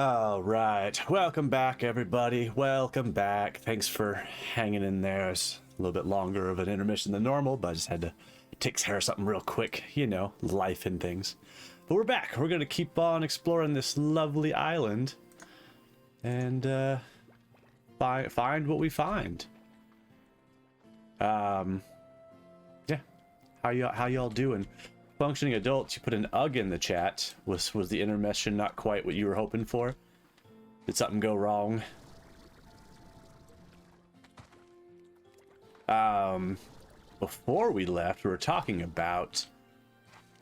All right, welcome back, everybody. Welcome back. Thanks for hanging in there. It's a little bit longer of an intermission than normal, but I just had to take care of something real quick. You know, life and things. But we're back. We're gonna keep on exploring this lovely island and find what we find. Yeah. How y'all doing? Functioning adults, you put an UG in the chat. Was the intermission not quite what you were hoping for? Did something go wrong? Before we left, we were talking about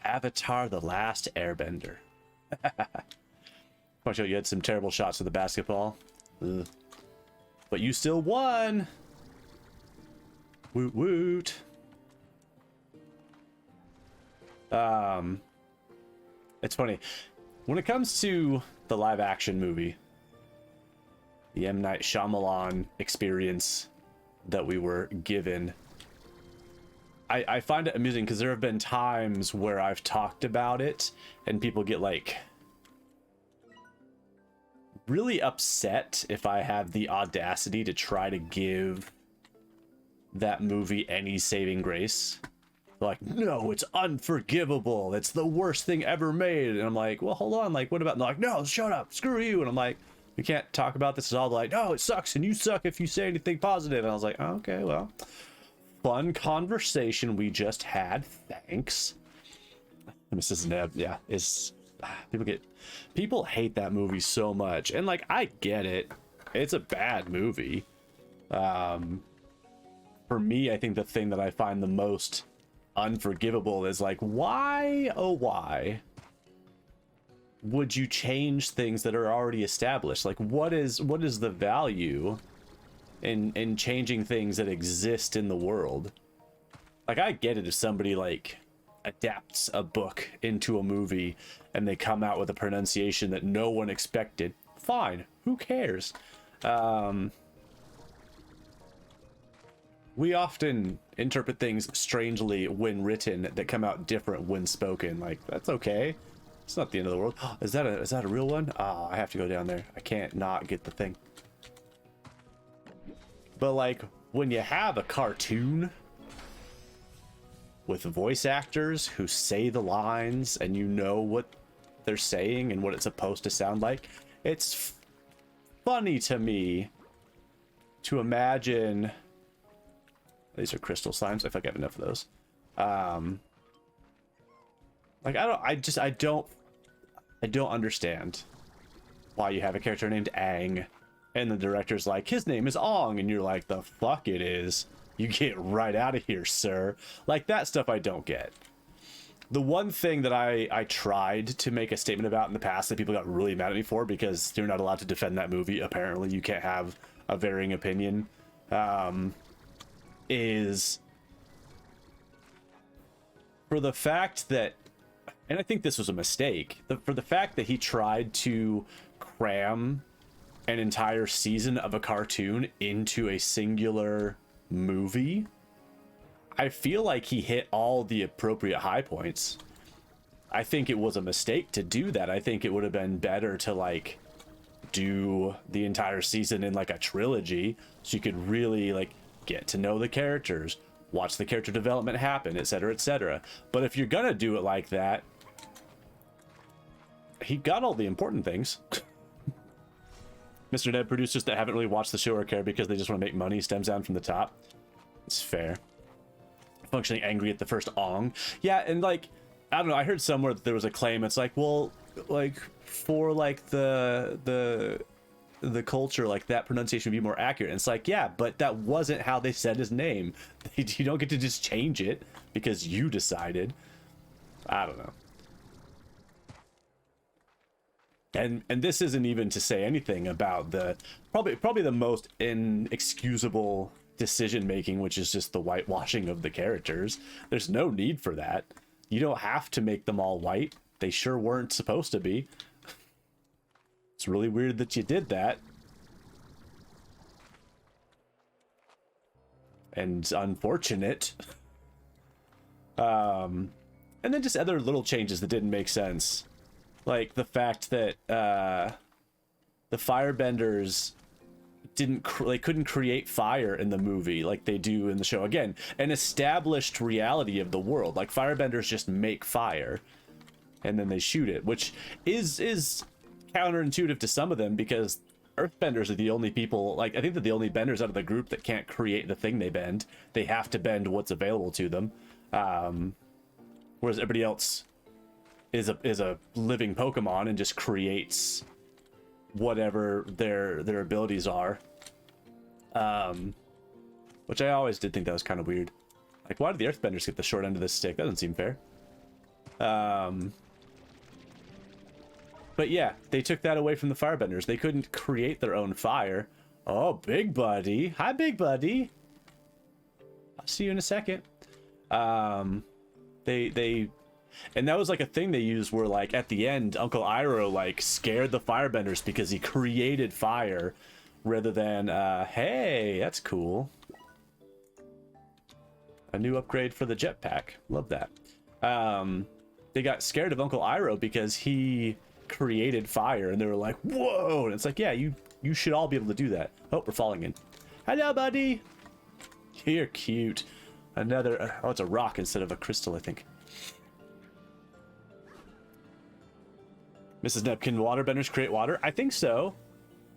Avatar: The Last Airbender. Watch out, you had some terrible shots of the basketball. Ugh. But you still won! Woot woot! It's funny. When it comes to the live action movie, the M. Night Shyamalan experience that we were given, I find it amusing because there have been times where I've talked about it and people get like really upset if I have the audacity to try to give that movie any saving grace. Like, no, it's unforgivable. It's the worst thing ever made. And I'm like, well, hold on. Like, what about? And they're like, no, shut up. Screw you. And I'm like, we can't talk about this at all. They're like, no, it sucks. And you suck if you say anything positive. And I was like, oh, okay, well, fun conversation we just had. Thanks. Mrs. Neb, yeah, is people hate that movie so much. And like, I get it. It's a bad movie. For me, I think the thing that I find the most unforgivable is like, why, oh why would you change things that are already established? Like, what is the value in changing things that exist in the world? Like, I get it if somebody like adapts a book into a movie and they come out with a pronunciation that no one expected, fine, who cares? We often interpret things strangely when written that come out different when spoken. Like, that's okay. It's not the end of the world. Is that a real one? Oh, I have to go down there. I can't not get the thing. But like, when you have a cartoon with voice actors who say the lines and you know what they're saying and what it's supposed to sound like, it's funny to me to imagine. These are crystal slimes. If I get enough of those, like, I don't understand why you have a character named Aang, and the director's like, his name is Ong, and you're like, the fuck it is. You get right out of here, sir. Like, that stuff I don't get. The one thing that I tried to make a statement about in the past that people got really mad at me for, because you're not allowed to defend that movie. Apparently, you can't have a varying opinion. Is for the fact that, and I think this was a mistake, for the fact that he tried to cram an entire season of a cartoon into a singular movie. I feel like he hit all the appropriate high points. I think it was a mistake to do that. I think it would have been better to like do the entire season in like a trilogy, so you could really like get to know the characters, watch the character development happen, etc., etc. But if you're gonna do it like that, he got all the important things. Mr. Ned, producers that haven't really watched the show or care because they just want to make money, stems down from the top. It's fair. Functioning angry at the first Ong. Yeah, and like, I don't know, I heard somewhere that there was a claim, it's like, well, like, for like the culture, like, that pronunciation would be more accurate. And it's like, yeah, but that wasn't how they said his name. You don't get to just change it because you decided. I don't know. And this isn't even to say anything about the probably the most inexcusable decision making, which is just the whitewashing of the characters. There's no need for that. You don't have to make them all white. They sure weren't supposed to be. It's really weird that you did that. And unfortunate. And then just other little changes that didn't make sense. Like the fact that the firebenders they couldn't create fire in the movie like they do in the show. Again, an established reality of the world. Like, firebenders just make fire and then they shoot it, which is counterintuitive to some of them, because earthbenders are the only people, like, I think they're the only benders out of the group that can't create the thing they bend. They have to bend what's available to them. Whereas everybody else is a living Pokemon and just creates whatever their abilities are. Which I always did think that was kind of weird. Like, why did the earthbenders get the short end of this stick? That doesn't seem fair. But yeah, they took that away from the firebenders. They couldn't create their own fire. Oh, Big Buddy. Hi, Big Buddy. I'll see you in a second. And that was like a thing they used where, like, at the end, Uncle Iroh, like, scared the firebenders because he created fire rather than, hey, that's cool. A new upgrade for the jetpack. Love that. They got scared of Uncle Iroh because he created fire, and they were like, whoa. And it's like, yeah, you should all be able to do that. Oh, we're falling in. Hello, buddy. You're cute. Another, oh, it's a rock instead of a crystal, I think. Mrs. Neb, can waterbenders create water? I think so.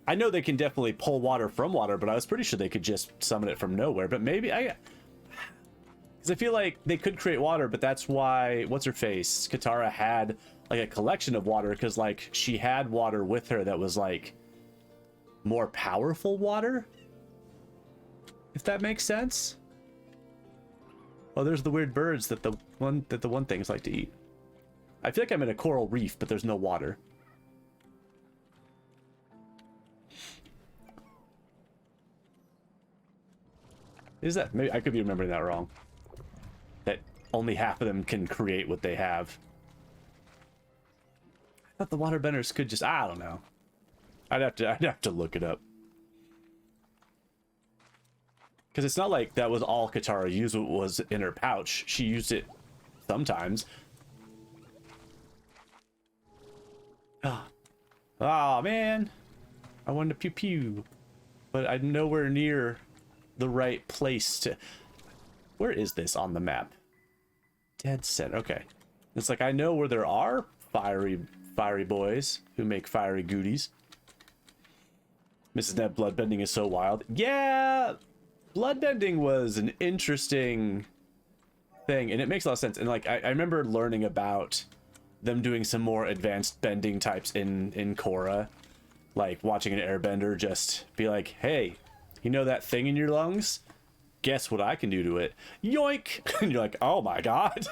I know they can definitely pull water from water, but I was pretty sure they could just summon it from nowhere. But maybe because I feel like they could create water, but that's why, what's her face? Katara had like a collection of water, because like she had water with her that was like more powerful water. If that makes sense. Oh, there's the weird birds that the one things like to eat. I feel like I'm in a coral reef, but there's no water. Is that, maybe I could be remembering that wrong. That only half of them can create what they have. I thought the waterbenders could just, I don't know. I'd have to look it up. Because it's not like that was all Katara used, what was in her pouch. She used it sometimes. Oh man, I wanted to pew pew, but I'm nowhere near the right place to. Where is this on the map? Dead set. Okay, it's like I know where there are fiery boys who make fiery goodies. Mrs. Neb, bloodbending is so wild. Yeah, bloodbending was an interesting thing, and it makes a lot of sense. And like I remember learning about them doing some more advanced bending types in Korra, like watching an airbender just be like, hey, you know that thing in your lungs? Guess what I can do to it? Yoink! And you're like, oh my god.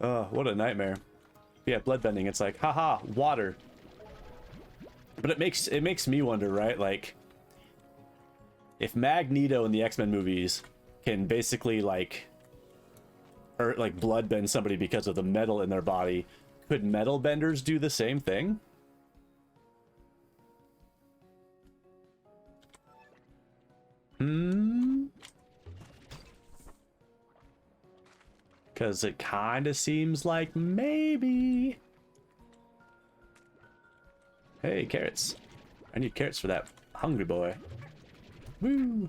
Oh, what a nightmare. Yeah, bloodbending, it's like, haha, water. But it makes me wonder, right? Like, if Magneto in the X-Men movies can basically like bloodbend somebody because of the metal in their body, could metal benders do the same thing? Because it kind of seems like maybe. Hey, carrots. I need carrots for that hungry boy. Woo!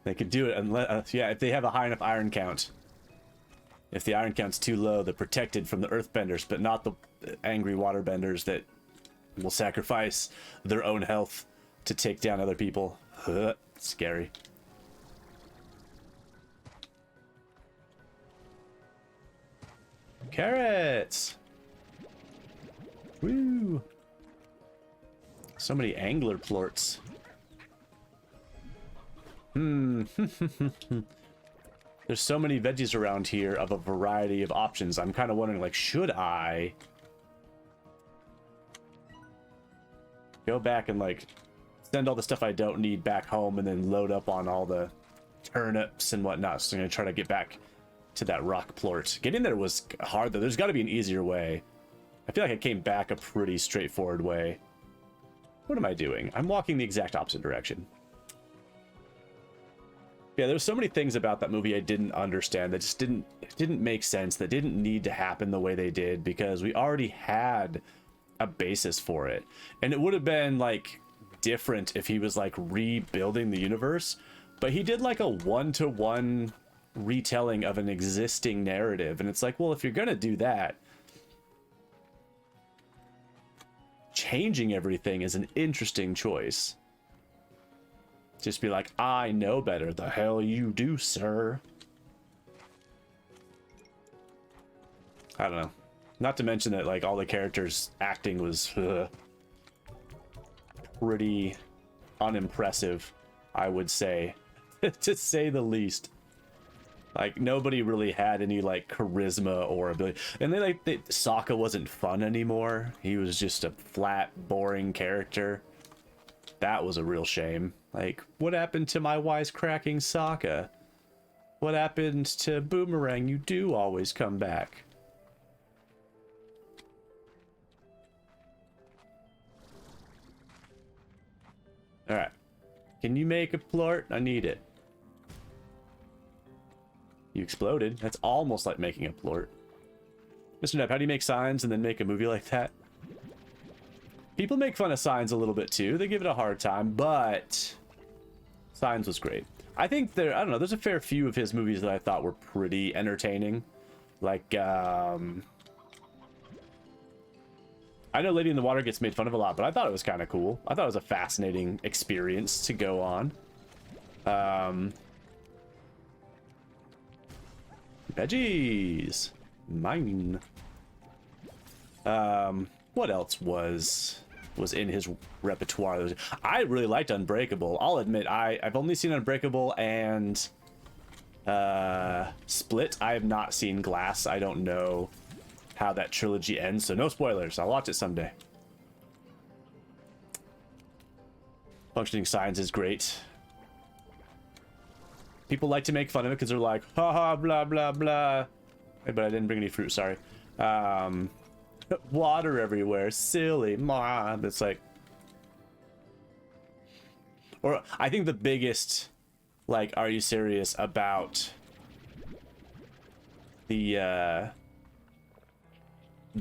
They could do it unless, yeah, if they have a high enough iron count. If the iron count's too low, they're protected from the earthbenders, but not the angry waterbenders that will sacrifice their own health to take down other people. Scary. Carrots! Woo! So many angler plorts. There's so many veggies around here of a variety of options. I'm kind of wondering, like, should I go back and, like, send all the stuff I don't need back home and then load up on all the turnips and whatnot? So I'm going to try to get back to that rock plort. Getting there was hard, though. There's got to be an easier way. I feel like I came back a pretty straightforward way. What am I doing? I'm walking the exact opposite direction. Yeah, there's so many things about that movie I didn't understand that just didn't make sense, that didn't need to happen the way they did, because we already had a basis for it. And it would have been like different if he was like rebuilding the universe, but he did like a one-to-one retelling of an existing narrative, and it's like, well, if you're gonna do that, changing everything is an interesting choice. Just be like, I know better. The hell you do, sir. I don't know. Not to mention that, like, all the characters' acting was pretty unimpressive, I would say, to say the least. Like, nobody really had any, like, charisma or ability. And then, like, Sokka wasn't fun anymore. He was just a flat, boring character. That was a real shame. Like, what happened to my wisecracking Sokka? What happened to Boomerang? You do always come back. Alright. Can you make a plort? I need it. You exploded. That's almost like making a plort. Mr. Nepp, how do you make signs and then make a movie like that? People make fun of Signs a little bit too. They give it a hard time, but Signs was great. I think I don't know, there's a fair few of his movies that I thought were pretty entertaining. Like, I know Lady in the Water gets made fun of a lot, but I thought it was kind of cool. I thought it was a fascinating experience to go on. Veggies. Mine. What else was in his repertoire? I really liked Unbreakable. I'll admit, I've only seen Unbreakable and Split. I have not seen Glass. I don't know how that trilogy ends, so no spoilers. I'll watch it someday. Functioning Signs is great. People like to make fun of it because they're like, haha, blah, blah, blah. But I didn't bring any fruit, sorry. Water everywhere, silly, ma. It's like, or I think the biggest, like, are you serious about the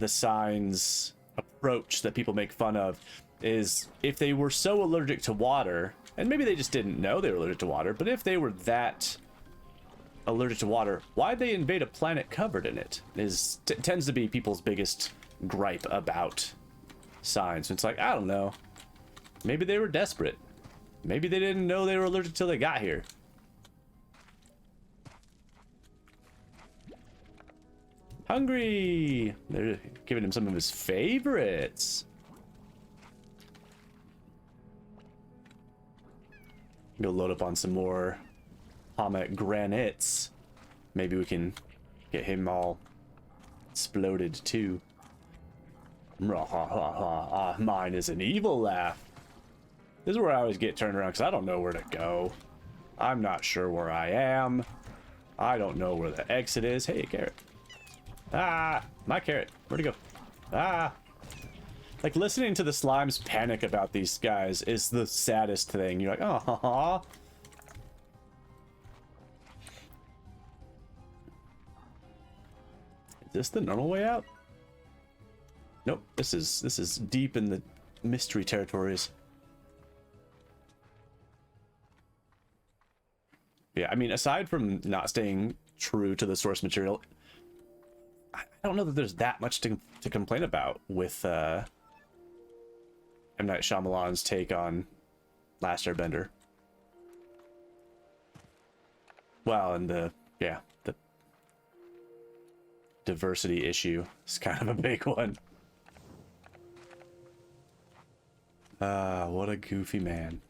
Signs approach that people make fun of is if they were so allergic to water, and maybe they just didn't know they were allergic to water, but if they were that allergic to water, why'd they invade a planet covered in it? Tends to be people's biggest gripe about Signs. It's like, I don't know, maybe they were desperate, maybe they didn't know they were allergic till they got here. Hungry. They're giving him some of his favorites. Go load up on some more pomegranates. Maybe we can get him all exploded too. Mine is an evil laugh. This is where I always get turned around because I don't know where to go. I'm not sure where I am. I don't know where the exit is. Hey, carrot. Ah, my carrot. Where'd it go? Ah. Like, listening to the slimes panic about these guys is the saddest thing. You're like, oh. Is this the normal way out? Nope. This is deep in the mystery territories. Yeah, I mean, aside from not staying true to the source material, I don't know that there's that much to complain about with M. Night Shyamalan's take on Last Airbender. Well, and the diversity issue is kind of a big one. What a goofy man.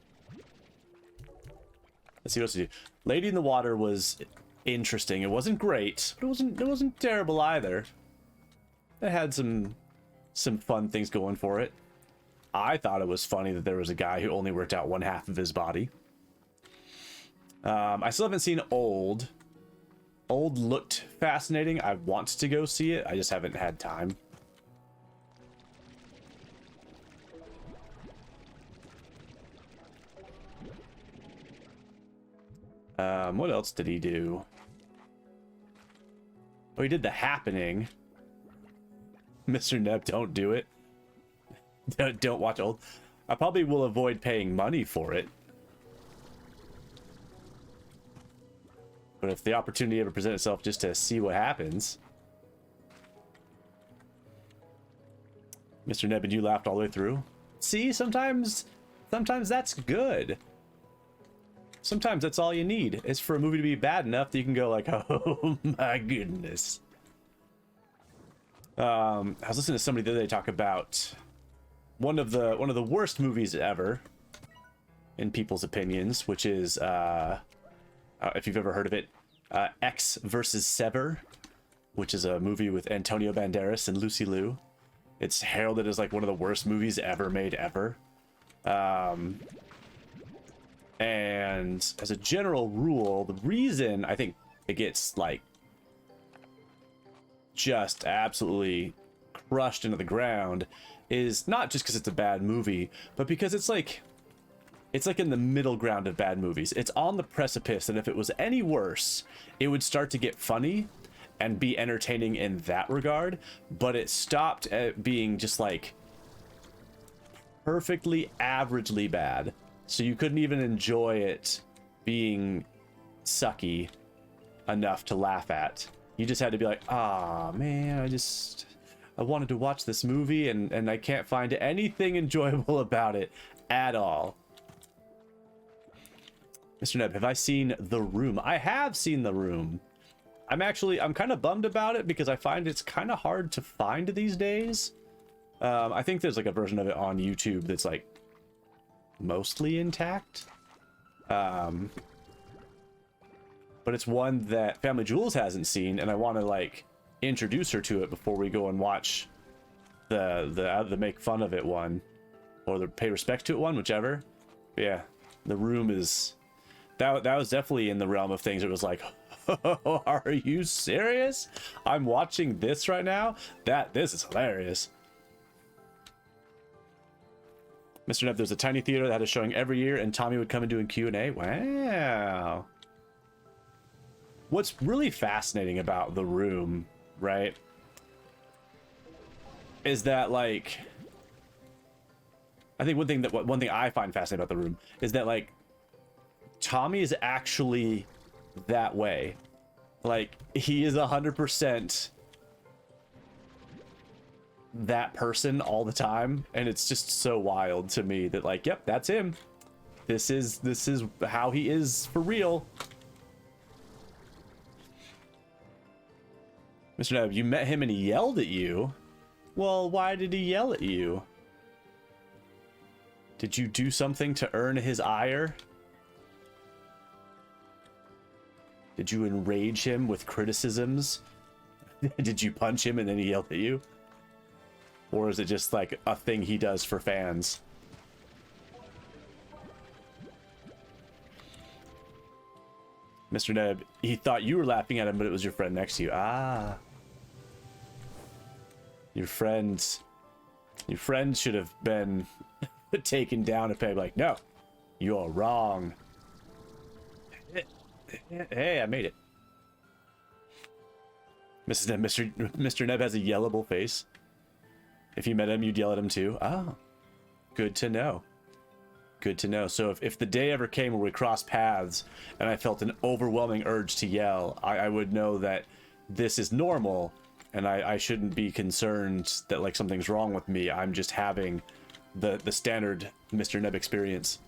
Let's see what else to do. Lady in the Water was interesting. It wasn't great, but it wasn't terrible either. It had some fun things going for it. I thought it was funny that there was a guy who only worked out one half of his body. I still haven't seen Old. Old looked fascinating. I want to go see it. I just haven't had time. What else did he do? Oh, he did The Happening. Mr. Neb, don't do it. Don't watch old. I probably will avoid paying money for it. But if the opportunity ever presents itself just to see what happens. Mr. Neb, and you laughed all the way through. See, sometimes that's good. Sometimes that's all you need, is for a movie to be bad enough that you can go like, oh my goodness. I was listening to somebody the other day talk about one of the worst movies ever, in people's opinions, which is if you've ever heard of it, X versus Sever, which is a movie with Antonio Banderas and Lucy Liu. It's heralded as like one of the worst movies ever made ever. And as a general rule, the reason I think it gets like just absolutely crushed into the ground is not just because it's a bad movie, but because it's like in the middle ground of bad movies. It's on the precipice, and if it was any worse, it would start to get funny and be entertaining in that regard, but it stopped at being just like perfectly averagely bad, so you couldn't even enjoy it being sucky enough to laugh at. You just had to be like, ah, man, I wanted to watch this movie and I can't find anything enjoyable about it at all. Mr. Neb, have I seen The Room? I have seen The Room. I'm kind of bummed about it because I find it's kind of hard to find these days. I think there's like a version of it on YouTube that's like mostly intact. But it's one that Family Jewels hasn't seen, and I want to like introduce her to it before we go and watch the make fun of it one, or the pay respect to it one, whichever. But yeah, The Room is that was definitely in the realm of things. It was like, oh, are you serious? I'm watching this right now. This is hilarious. Mr. Neb, there's a tiny theater that had a showing every year, and Tommy would come and do a Q&A. Wow. What's really fascinating about The Room, right, is that like, I think one thing I find fascinating about The Room is that like Tommy is actually that way. Like, he is 100% that person all the time, and it's just so wild to me that like, yep, that's him. This is how he is for real. Mr. Neb, you met him and he yelled at you? Well, why did he yell at you? Did you do something to earn his ire? Did you enrage him with criticisms? Did you punch him and then he yelled at you? Or is it just like a thing he does for fans? Mr. Neb, he thought you were laughing at him, but it was your friend next to you. Ah. Your friend should have been taken down and paid like, no, you're wrong. Hey, I made it. Mrs. Neb, Mr. Neb has a yellable face. If you met him, you'd yell at him too. Ah, good to know. Good to know. So if the day ever came where we crossed paths and I felt an overwhelming urge to yell, I would know that this is normal and I shouldn't be concerned that like something's wrong with me. I'm just having the standard Mr. Neb experience.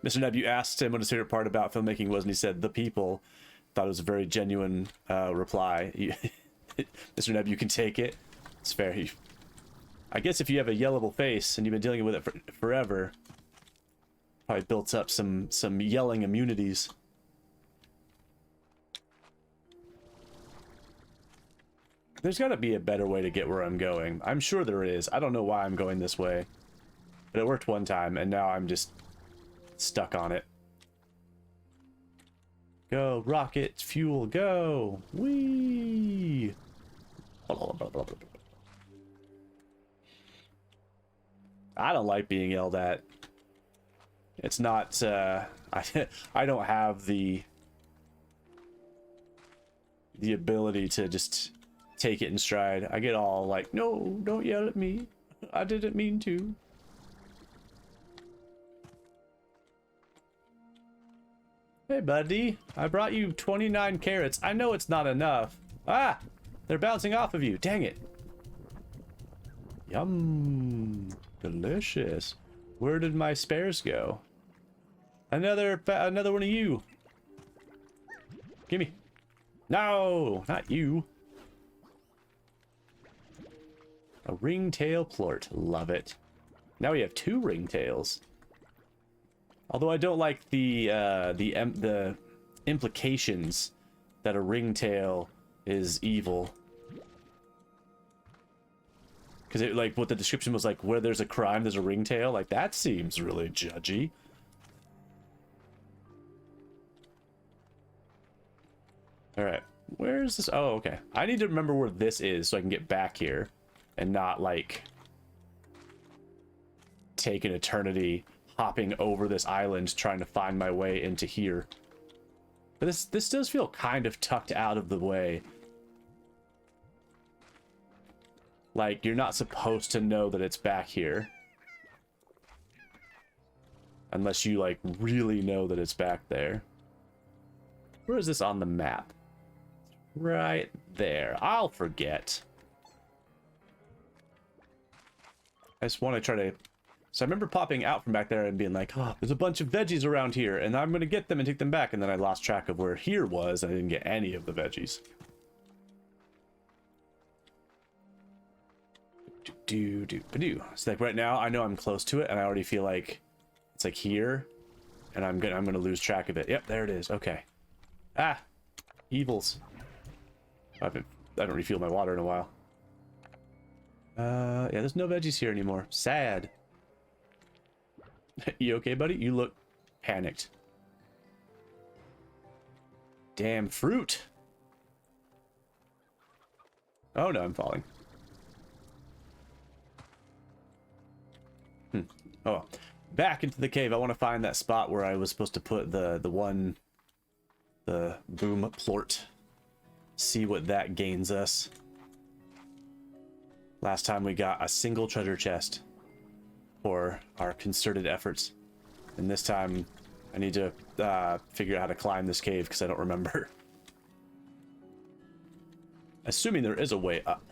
Mr. Neb, you asked him what his favorite part about filmmaking was, and he said, the people. Thought it was a very genuine reply. Mr. Neb, you can take it. It's fair. I guess if you have a yellable face and you've been dealing with it forever, probably built up some yelling immunities. There's got to be a better way to get where I'm going. I'm sure there is. I don't know why I'm going this way. But it worked one time, and now I'm just stuck on it. Go, rocket, fuel, go! Whee! I don't like being yelled at. It's not, I don't have the ability to just take it in stride. I get all like, no, don't yell at me. I didn't mean to. Hey, buddy. I brought you 29 carrots. I know it's not enough. Ah! They're bouncing off of you. Dang it. Yum. Delicious. Where did my spares go? Another one of you. Gimme. No, not you. A ringtail plort. Love it. Now we have 2 ringtails. Although I don't like the implications that a ringtail is evil. Because it, like, what the description was like, where there's a crime, there's a ringtail. Like, that seems really judgy. Alright, where is this? Oh, okay. I need to remember where this is so I can get back here and not, like, take an eternity hopping over this island trying to find my way into here. But this does feel kind of tucked out of the way. Like, you're not supposed to know that it's back here. Unless you, like, really know that it's back there. Where is this on the map? Right there. I'll forget. I just want to try to... So I remember popping out from back there and being like, oh, there's a bunch of veggies around here, and I'm going to get them and take them back. And then I lost track of where here was, and I didn't get any of the veggies. So like right now, I know I'm close to it, and I already feel like it's like here, and I'm gonna lose track of it. Yep, there it is. Okay. Ah, evils. I don't refill my water in a while. Yeah, there's no veggies here anymore. Sad. You okay, buddy? You look panicked. Damn fruit. Oh no, I'm falling. Oh, back into the cave. I want to find that spot where I was supposed to put the boom plort. See what that gains us. Last time we got a single treasure chest for our concerted efforts. And this time I need to figure out how to climb this cave because I don't remember. Assuming there is a way up.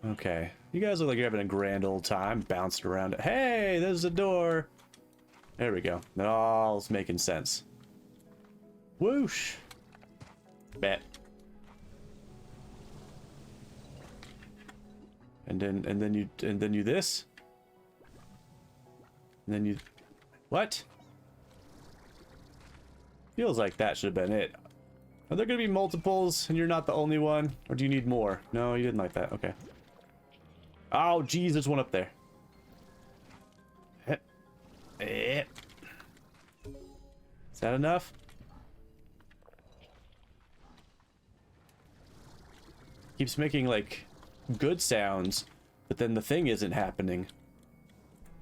Okay. You guys look like you're having a grand old time bouncing around it. Hey, there's a door. There we go. It all's making sense. Whoosh. Bet. And then you this. And then you what? Feels like that should have been it. Are there gonna be multiples and you're not the only one? Or do you need more? No, you didn't like that. Okay. Oh, geez, there's one up there. Is that enough? Keeps making, like, good sounds, but then the thing isn't happening.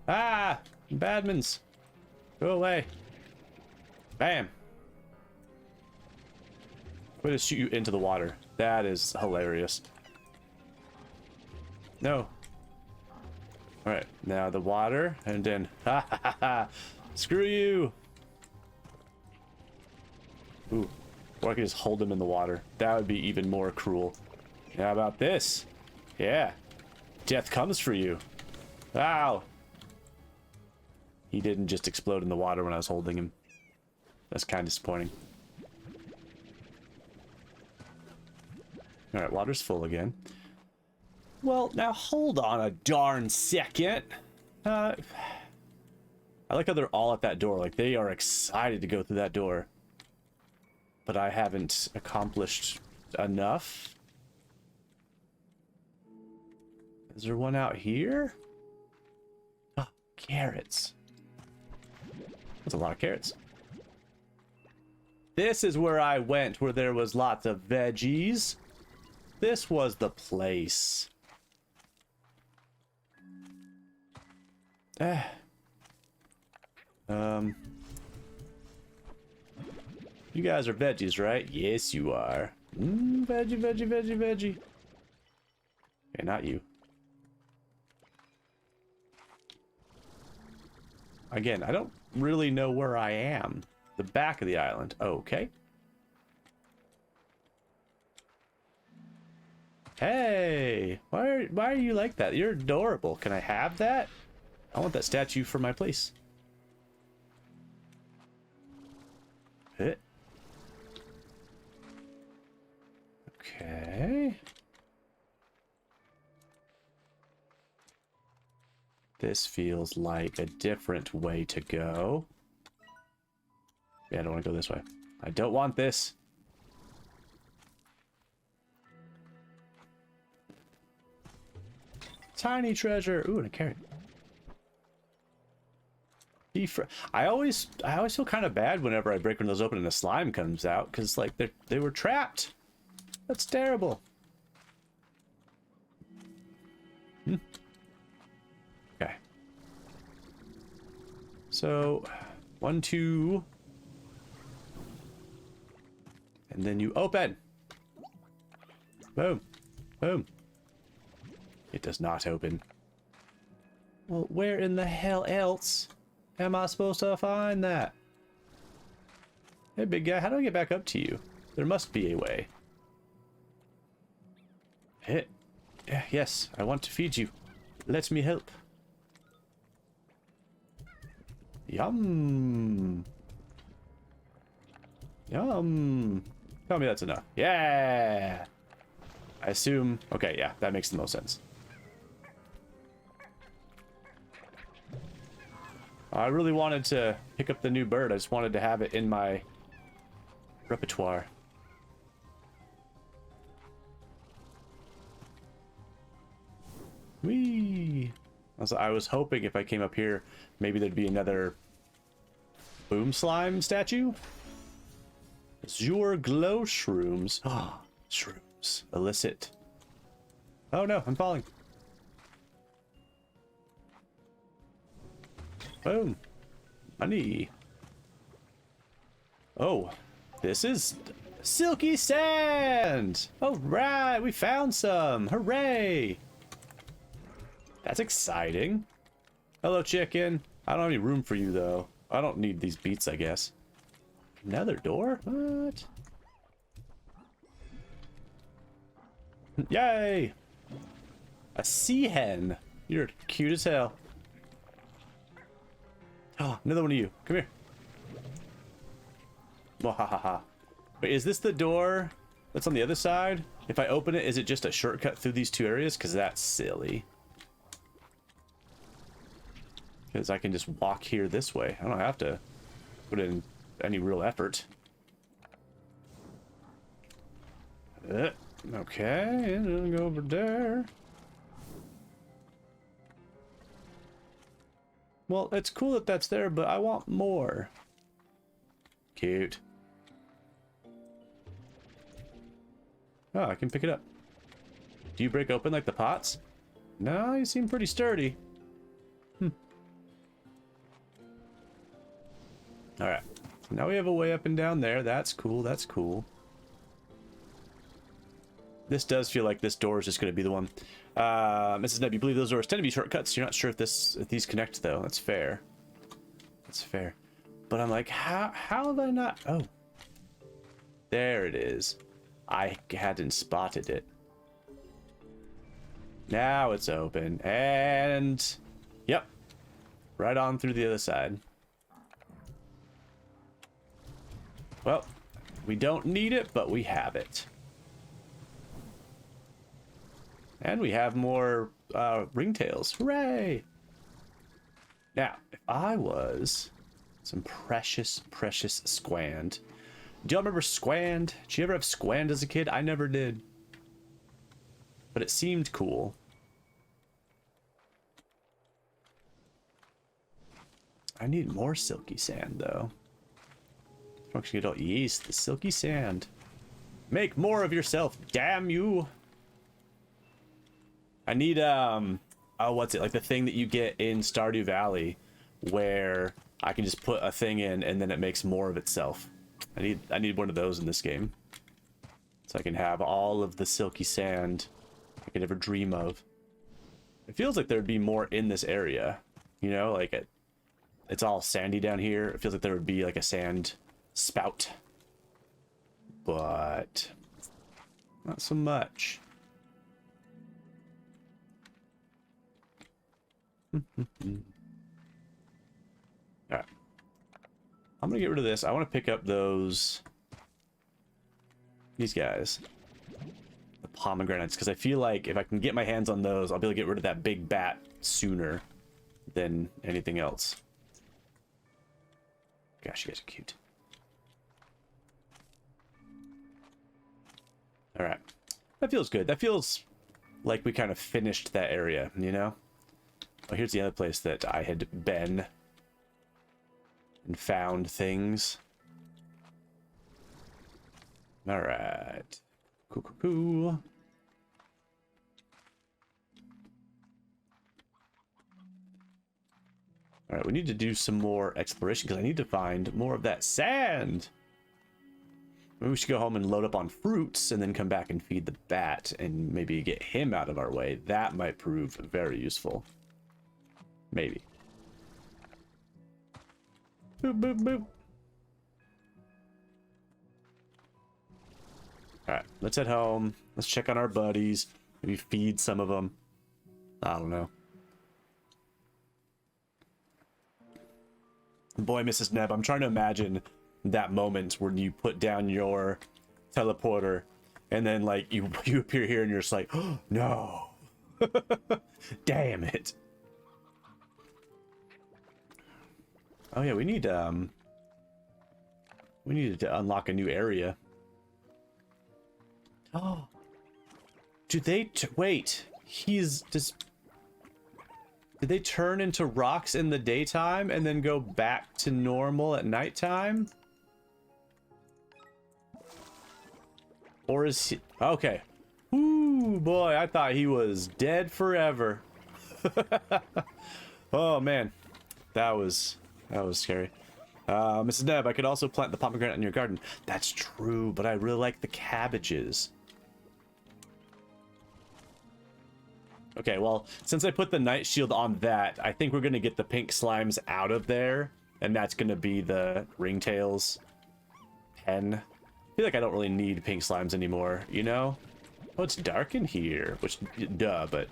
Ah! Badmans! Go away. Bam! I'm gonna shoot you into the water. That is hilarious. No. Alright, now the water, and then... Ha ha ha ha! Screw you! Ooh. Or I could just hold him in the water. That would be even more cruel. How about this? Yeah. Death comes for you. Ow! He didn't just explode in the water when I was holding him. That's kind of disappointing. Alright, water's full again. Well, now hold on a darn second. I like how they're all at that door. Like, they are excited to go through that door. But I haven't accomplished enough. Is there one out here? Oh, carrots. That's a lot of carrots. This is where I went, where there was lots of veggies. This was the place. You guys are veggies, right? Yes, you are. Veggie, veggie, veggie, veggie. Okay, not you. Again, I don't really know where I am. The back of the island. Okay. Hey, why are you like that? You're adorable. Can I have that? I want that statue for my place. Hit. Okay. This feels like a different way to go. Yeah, I don't want to go this way. I don't want this. Tiny treasure. Ooh, and a carrot. I always feel kind of bad whenever I break one of those open and a slime comes out, because like they were trapped. That's terrible. Okay. So 1, 2, and then you open. Boom, boom. It does not open. Well, where in the hell else am I supposed to find that? Hey, big guy, how do I get back up to you? There must be a way. Hit. Yes, I want to feed you. Let me help. Yum. Yum. Tell me that's enough. Yeah. I assume. Okay, yeah, that makes the most sense. I really wanted to pick up the new bird. I just wanted to have it in my repertoire. Whee! I was hoping if I came up here, maybe there'd be another boom slime statue. Azure glow shrooms. Ah, shrooms. Illicit. Oh no, I'm falling. Boom. Honey. Oh, this is silky sand. All right, we found some. Hooray. That's exciting. Hello, chicken. I don't have any room for you, though. I don't need these beets, I guess. Another door? What? Yay! A sea hen. You're cute as hell. Oh, another one of you. Come here. Wahahaha. Wait, is this the door that's on the other side? If I open it, is it just a shortcut through these two areas? Because that's silly. Because I can just walk here this way. I don't have to put in any real effort. Okay, and then go over there. Well, it's cool that that's there, but I want more. Cute. Oh, I can pick it up. Do you break open like the pots? No, you seem pretty sturdy. Alright. Now we have a way up and down there. That's cool, that's cool. This does feel like this door is just going to be the one. Mrs. Neb, you believe those doors tend to be shortcuts. You're not sure if these connect, though. That's fair. That's fair. But I'm like, how have I not... Oh. There it is. I hadn't spotted it. Now it's open. And... Yep. Right on through the other side. Well, we don't need it, but we have it. And we have more ringtails. Hooray! Now, if I was some precious, precious squand. Do y'all remember squand? Did you ever have squand as a kid? I never did. But it seemed cool. I need more silky sand, though. Function adult yeast, the silky sand. Make more of yourself, damn you! I need Oh, what's it? Like the thing that you get in Stardew Valley where I can just put a thing in and then it makes more of itself. I need one of those in this game. So I can have all of the silky sand I could ever dream of. It feels like there'd be more in this area. You know, like it's all sandy down here. It feels like there would be like a sand spout. But not so much. Alright. I'm gonna get rid of this. I want to pick up these guys. The pomegranates, because I feel like if I can get my hands on those, I'll be able to get rid of that big bat sooner than anything else. Gosh, you guys are cute. Alright. That feels good. That feels like we kind of finished that area, you know? Oh, here's the other place that I had been and found things. Alright. Cool, cool, cool. Alright, we need to do some more exploration because I need to find more of that sand. Maybe we should go home and load up on fruits and then come back and feed the bat and maybe get him out of our way. That might prove very useful. Maybe. Boop, boop, boop. Alright, let's head home. Let's check on our buddies. Maybe feed some of them. I don't know. Boy, Mrs. Neb, I'm trying to imagine that moment when you put down your teleporter and then, like, you appear here and you're just like, oh, no. Damn it. Oh, yeah, we need to unlock a new area. Oh. Do they... Wait. Did they turn into rocks in the daytime and then go back to normal at nighttime? Or is he... Okay. Ooh, boy, I thought he was dead forever. Oh, man. That was scary. Mrs. Neb, I could also plant the pomegranate in your garden. That's true, but I really like the cabbages. Okay, well, since I put the night shield on that, I think we're going to get the pink slimes out of there. And that's going to be the ringtails pen. I feel like I don't really need pink slimes anymore, you know? Oh, it's dark in here. Which, duh, but...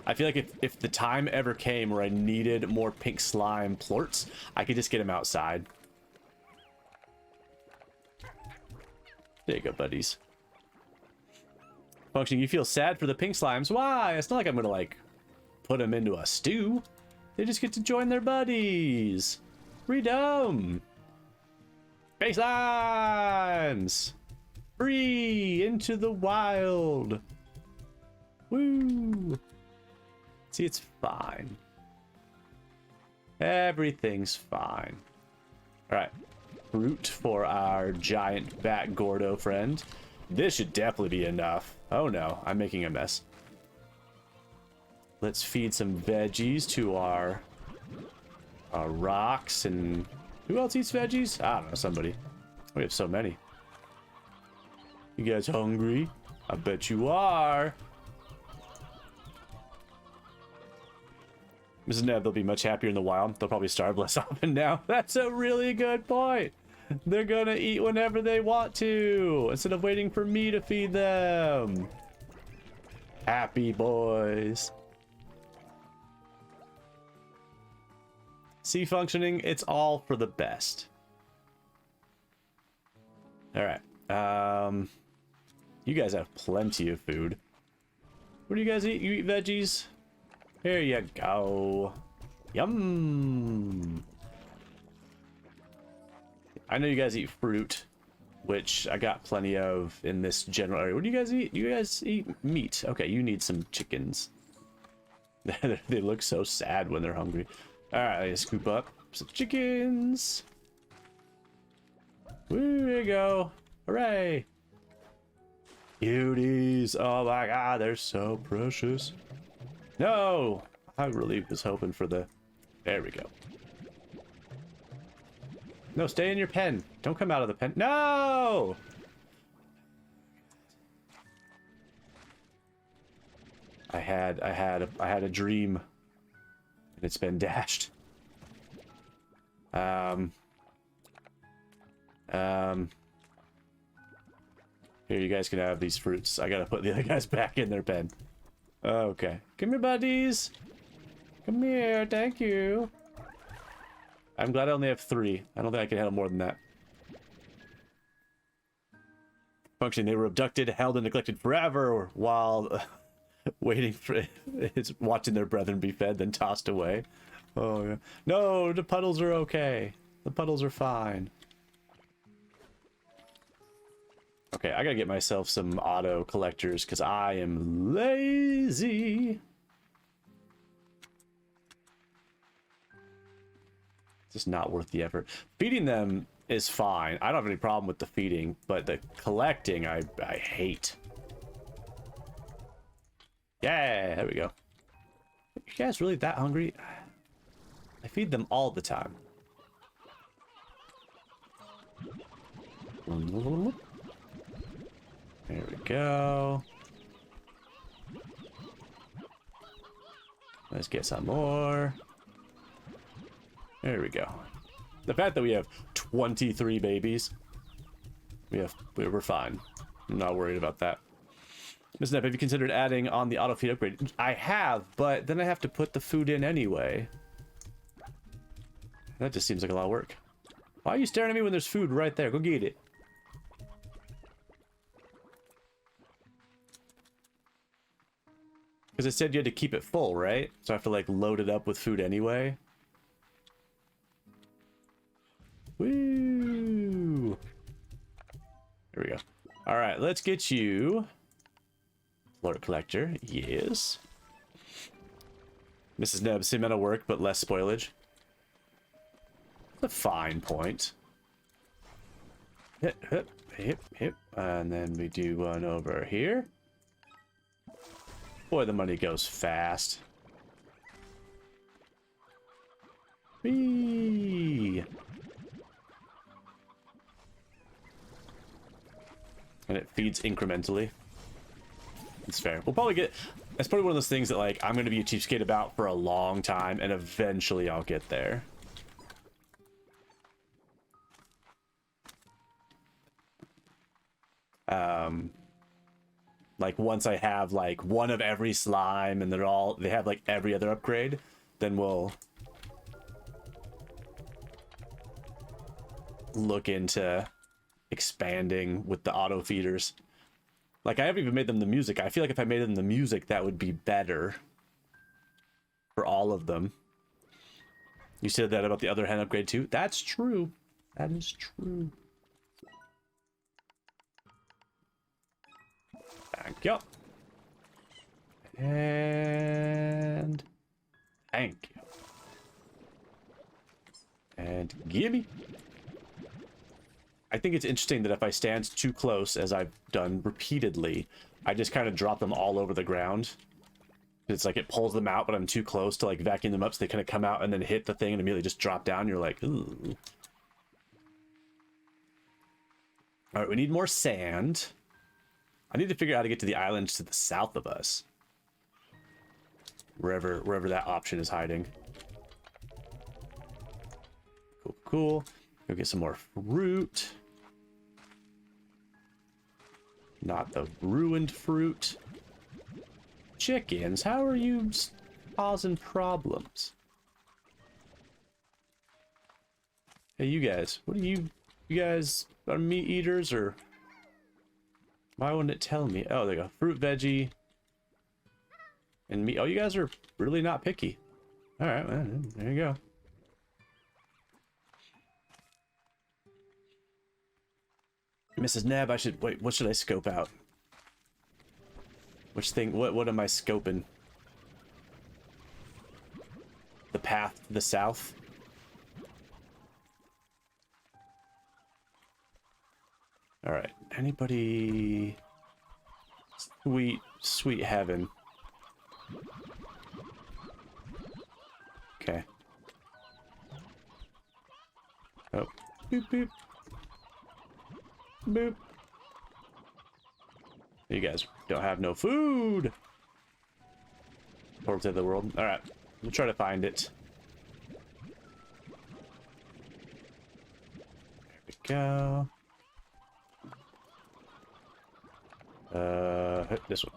I feel like if the time ever came where I needed more pink slime plorts, I could just get them outside. There you go, buddies. Function, you feel sad for the pink slimes. Why? It's not like I'm gonna, like, put them into a stew. They just get to join their buddies. Freedom! Pink slimes! Free! Into the wild! Woo! See, it's fine. Everything's fine. Alright. Fruit for our giant bat Gordo friend. This should definitely be enough. Oh no, I'm making a mess. Let's feed some veggies to our rocks and... Who else eats veggies? I don't know, somebody. We have so many. You guys hungry? I bet you are. Mrs. Neb, they'll be much happier in the wild. They'll probably starve less often now. That's a really good point. They're gonna eat whenever they want to, instead of waiting for me to feed them. Happy boys. See, functioning, it's all for the best. Alright. You guys have plenty of food. What do you guys eat? You eat veggies? Here you go. Yum. I know you guys eat fruit, which I got plenty of in this general area. What do you guys eat? You guys eat meat. Okay, you need some chickens. They look so sad when they're hungry. Alright, let's scoop up some chickens. Woo, there you go. Hooray. Cuties. Oh my god, they're so precious. No! I really was hoping for the... There we go. No, stay in your pen. Don't come out of the pen. No! I had a dream, and it's been dashed. Here, you guys can have these fruits. I gotta put the other guys back in their pen. Okay. Come here, buddies. Come here. Thank you. I'm glad I only have 3. I don't think I can handle more than that. Function, they were abducted, held, and neglected forever while waiting for watching their brethren be fed, then tossed away. Oh, yeah. No, the puddles are okay. The puddles are fine. Okay, I gotta get myself some auto collectors because I am lazy. It's just not worth the effort. Feeding them is fine. I don't have any problem with the feeding, but the collecting I hate. Yeah, there we go. You guys really that hungry? I feed them all the time. There we go. Let's get some more. There we go. The fact that we have 23 babies, we're fine. I'm not worried about that. Ms. Nepp, have you considered adding on the auto feed upgrade? I have, but then I have to put the food in anyway. That just seems like a lot of work. Why are you staring at me when there's food right there? Go get it. Because it said you had to keep it full, right? So I have to like load it up with food anyway. Woo! There we go. All right, let's get you. Lord Collector, yes. Mrs. Neb, same amount of work, but less spoilage. That's a fine point. Hip, hip, hip, hip. And then we do one over here. Boy, the money goes fast. Whee! And it feeds incrementally. It's fair. We'll probably get... That's probably one of those things that, like, I'm going to be a cheapskate about for a long time, and eventually I'll get there. Like, once I have, like, one of every slime, and they have, like, every other upgrade, then we'll look into expanding with the auto feeders. Like, I haven't even made them the music. I feel like if I made them the music, that would be better for all of them. You said that about the other hen upgrade too? That's true. That is true. Thank you. And thank you. And gimme. I think it's interesting that if I stand too close, as I've done repeatedly, I just kind of drop them all over the ground. It's like it pulls them out, but I'm too close to like vacuum them up, so they kind of come out and then hit the thing and immediately just drop down. You're like, ooh. All right, we need more sand. I need to figure out how to get to the islands to the south of us. Wherever that option is hiding. Cool, cool. Go get some more fruit. Not the ruined fruit. Chickens, how are you causing problems? Hey, you guys. What are you guys are meat eaters, or why wouldn't it tell me? Oh, there you go. Fruit, veggie, and meat. Oh, you guys are really not picky. All right, well, there you go. Mrs. Neb, I should wait. What should I scope out? Which thing? What am I scoping? The path to the south. All right. Anybody? Sweet, sweet heaven. Okay. Oh. Boop, boop. Boop. You guys don't have no food. Portal to the world. Alright. We'll try to find it. There we go. This one.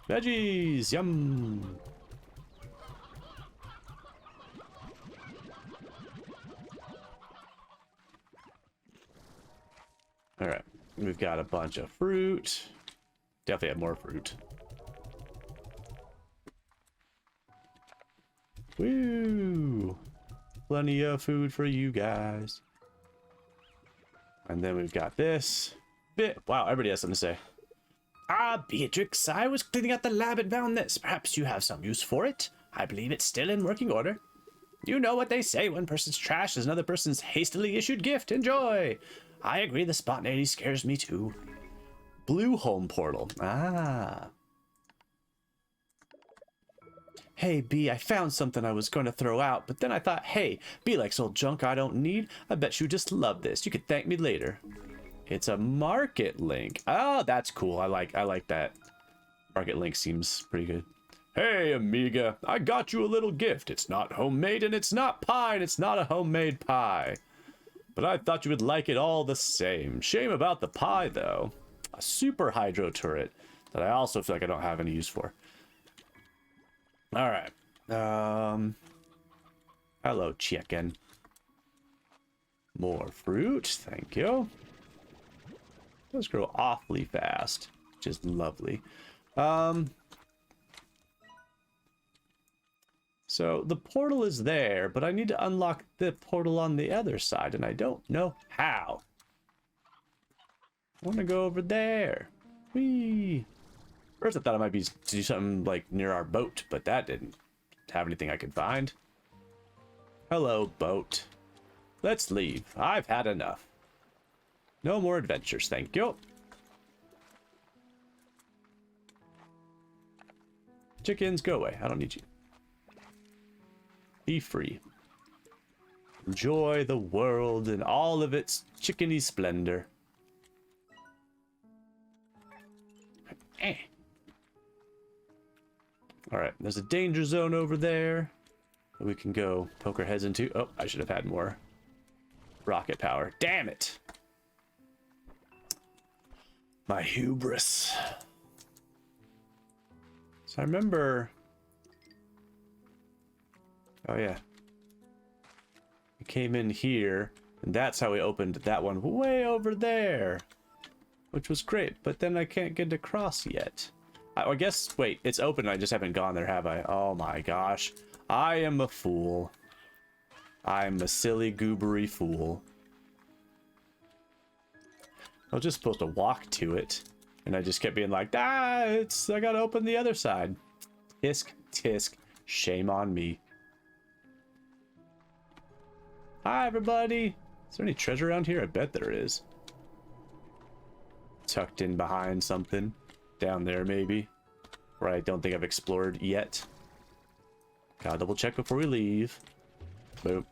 Veggies! Yum! Alright. We've got a bunch of fruit. Definitely have more fruit. Woo! Plenty of food for you guys. And then we've got this bit. Wow, everybody has something to say. Ah, Beatrix, I was cleaning out the lab and found this. Perhaps you have some use for it. I believe it's still in working order. You know what they say, one person's trash is another person's hastily issued gift. Enjoy! I agree, the spontaneity scares me too. Blue home portal. Ah. Hey, B, I found something I was going to throw out, but then I thought, hey, B likes old junk I don't need. I bet you just love this. You could thank me later. It's a market link. Oh, that's cool. I like that. Market link seems pretty good. Hey, amiga, I got you a little gift. It's not homemade and it's not pie and it's not a homemade pie. But I thought you would like it all the same. Shame about the pie, though. A super hydro turret that I also feel like I don't have any use for. All right. Hello, chicken. More fruit. Thank you. Those grow awfully fast, which is lovely. So the portal is there, but I need to unlock the portal on the other side, and I don't know how. I want to go over there. Whee! First I thought it might be to do something like near our boat, but that didn't have anything I could find. Hello, boat. Let's leave. I've had enough. No more adventures, thank you. Chickens, go away. I don't need you. Be free. Enjoy the world in all of its chickeny splendor. Alright, there's a danger zone over there that we can go poke our heads into. Oh, I should have had more rocket power. Damn it! My hubris. So I remember... Oh yeah. We came in here, and that's how we opened that one way over there. Which was great, but then I can't get across yet. I guess, wait, it's open, I just haven't gone there, have I? Oh my gosh. I am a fool. I'm a silly, goobery fool. I was just supposed to walk to it, and I just kept being like, I gotta open the other side. Tisk, tisk, shame on me. Hi, everybody. Is there any treasure around here? I bet there is. Tucked in behind something. Down there, maybe. Where I don't think I've explored yet. Gotta double check before we leave. Boop.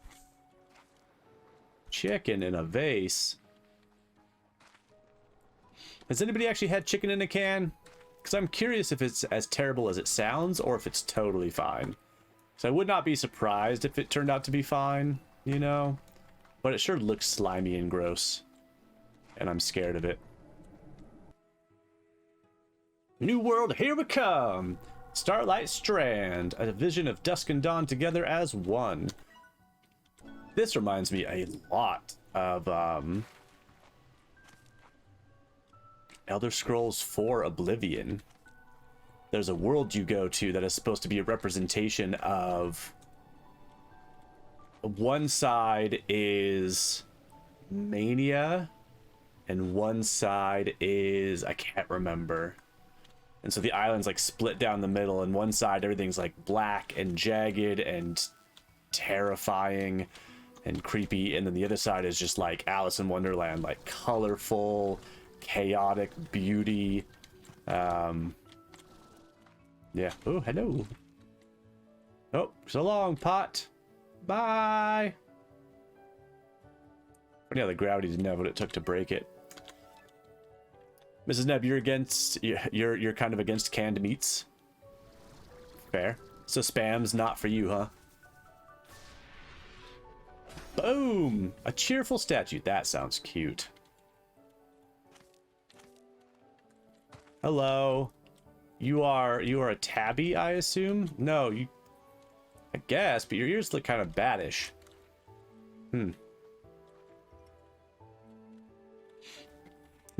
Chicken in a vase. Has anybody actually had chicken in a can? Because I'm curious if it's as terrible as it sounds, or if it's totally fine. So I would not be surprised if it turned out to be fine, you know? But it sure looks slimy and gross. And I'm scared of it. New world, here we come! Starlight Strand, a vision of dusk and dawn together as one. This reminds me a lot of Elder Scrolls 4 Oblivion. There's a world you go to that is supposed to be a representation of... One side is Mania, and one side is... I can't remember. And so the island's like split down the middle, and one side everything's like black and jagged and terrifying and creepy, and then the other side is just like Alice in Wonderland, like colorful, chaotic beauty. Yeah. Oh, hello. Oh, so long, pot. Bye. Yeah, the gravity didn't have what it took to break it. Mrs. Neb, you're kind of against canned meats. Fair. So spam's not for you, huh? Boom! A cheerful statue. That sounds cute. Hello. You are a tabby, I assume? No, I guess, but your ears look kind of baddish.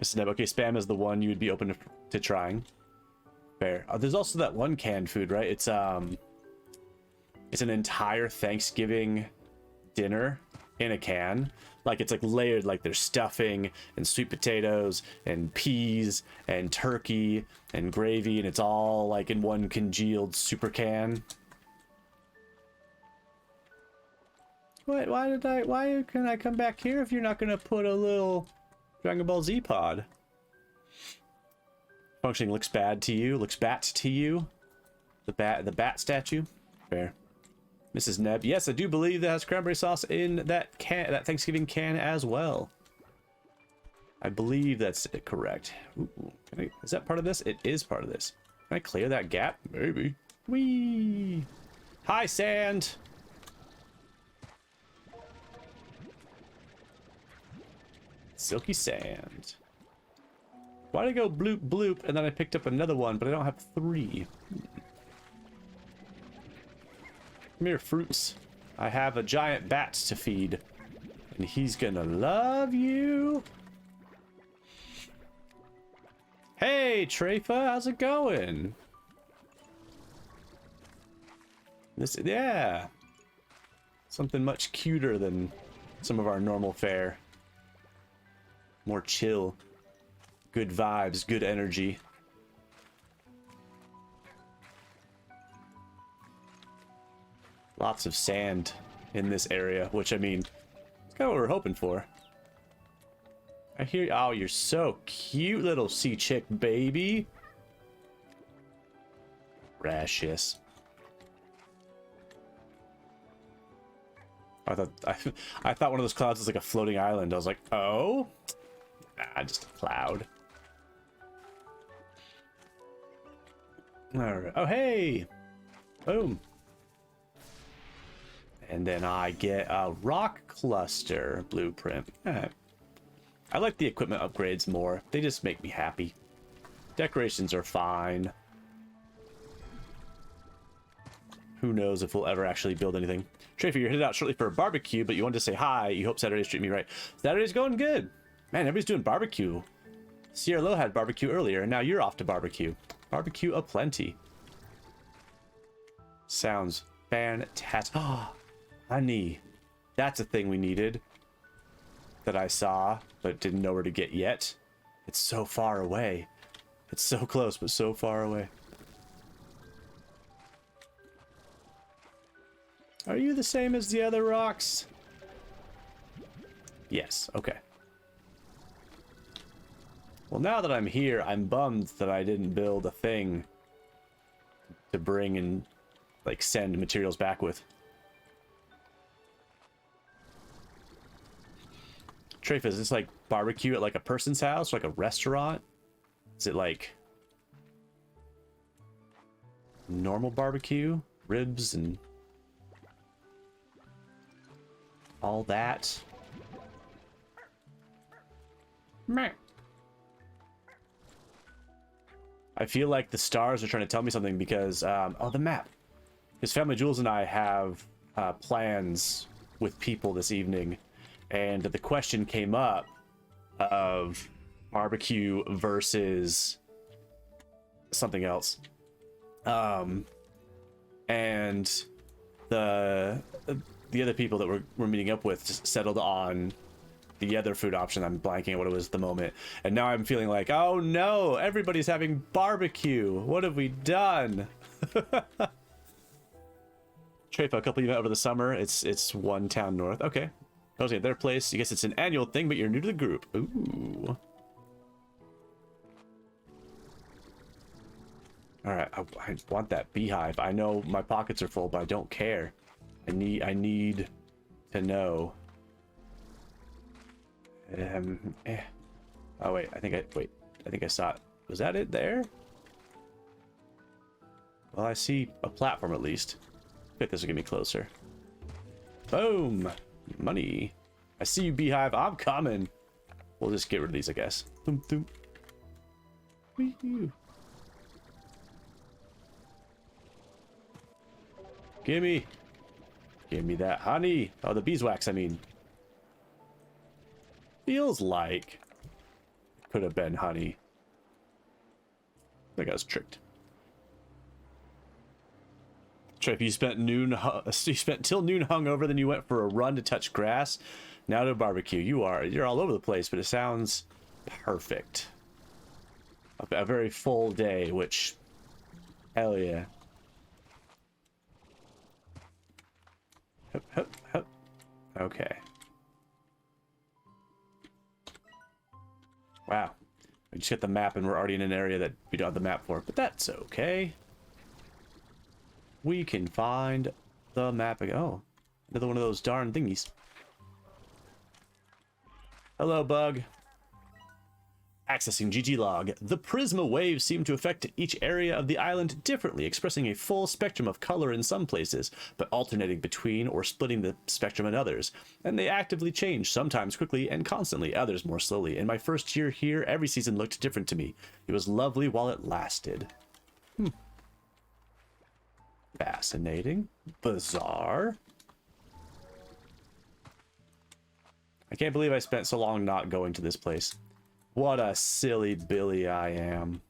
Mrs. Neb, okay, spam is the one you would be open to trying. Fair. There's also that one canned food, right? It's an entire Thanksgiving dinner in a can. Like, it's like layered, like there's stuffing and sweet potatoes and peas and turkey and gravy, and it's all like in one congealed super can. What? Why can I come back here if you're not gonna put a little Dragon Ball Z pod? Functioning looks bad to you. Looks bat to you. The bat statue. Fair. Mrs. Neb, yes, I do believe that has cranberry sauce in that Thanksgiving can as well. I believe that's correct. Ooh, is that part of this? It is part of this. Can I clear that gap? Maybe. Whee! Hi, sand. Silky sand. Why did I go bloop bloop and then I picked up another one, but I don't have 3? Come here, fruits. I have a giant bat to feed, and he's gonna love you. Hey, Trafa, how's it going? Yeah. Something much cuter than some of our normal fare. More chill. Good vibes, good energy. Lots of sand in this area, which, I mean, it's kind of what we're hoping for. I hear, oh, you're so cute, little sea chick baby. Precious. I thought one of those clouds was like a floating island. I was like, oh, nah, just a cloud. All right. Oh, hey, boom. And then I get a rock cluster blueprint. I like the equipment upgrades more. They just make me happy. Decorations are fine. Who knows if we'll ever actually build anything. Trafer, you're headed out shortly for a barbecue, but you wanted to say hi. You hope Saturday's treating me right. Saturday's going good. Man, everybody's doing barbecue. Sierra Low had barbecue earlier, and now you're off to barbecue. Barbecue aplenty. Sounds fantastic. Oh, honey. That's a thing we needed. That I saw, but didn't know where to get yet. It's so far away. It's so close, but so far away. Are you the same as the other rocks? Yes, okay. Well, now that I'm here, I'm bummed that I didn't build a thing to bring and, like, send materials back with. Trafa, is this like barbecue at like a person's house, or like a restaurant? Is it like normal barbecue? Ribs and all that? Meh. I feel like the stars are trying to tell me something because, oh, the map. Because Family Jewels and I have plans with people this evening. And the question came up of barbecue versus something else. And the other people that we're meeting up with just settled on the other food option. I'm blanking at what it was at the moment. And now I'm feeling like, oh no, everybody's having barbecue. What have we done? Trafa, a couple you met over the summer. It's one town north. Okay. I was at their place. I guess it's an annual thing, but you're new to the group. Ooh. All right, I want that beehive. I know my pockets are full, but I don't care. I need to know. Oh wait, I think I saw it. Was that it there? Well, I see a platform at least. I think this will get me closer. Boom! Money. I see you, beehive. I'm coming. We'll just get rid of these, I guess. Boom, boom. Wee-hoo. Gimme that honey. Oh, the beeswax, I mean. Feels like it could have been honey. I think I was tricked. Trip, you spent till noon hungover, then you went for a run to touch grass. Now to barbecue. You're all over the place, but it sounds perfect. A very full day, which, hell yeah. Hup, hup, hup. Okay. Wow. We just hit the map and we're already in an area that we don't have the map for, but that's okay. We can find the map again. Oh, another one of those darn thingies. Hello, bug. Accessing GG log. The Prisma waves seem to affect each area of the island differently, expressing a full spectrum of color in some places, but alternating between or splitting the spectrum in others. And they actively change, sometimes quickly and constantly, others more slowly. In my first year here, every season looked different to me. It was lovely while it lasted. Fascinating. Bizarre. I can't believe I spent so long not going to this place. What a silly Billy I am.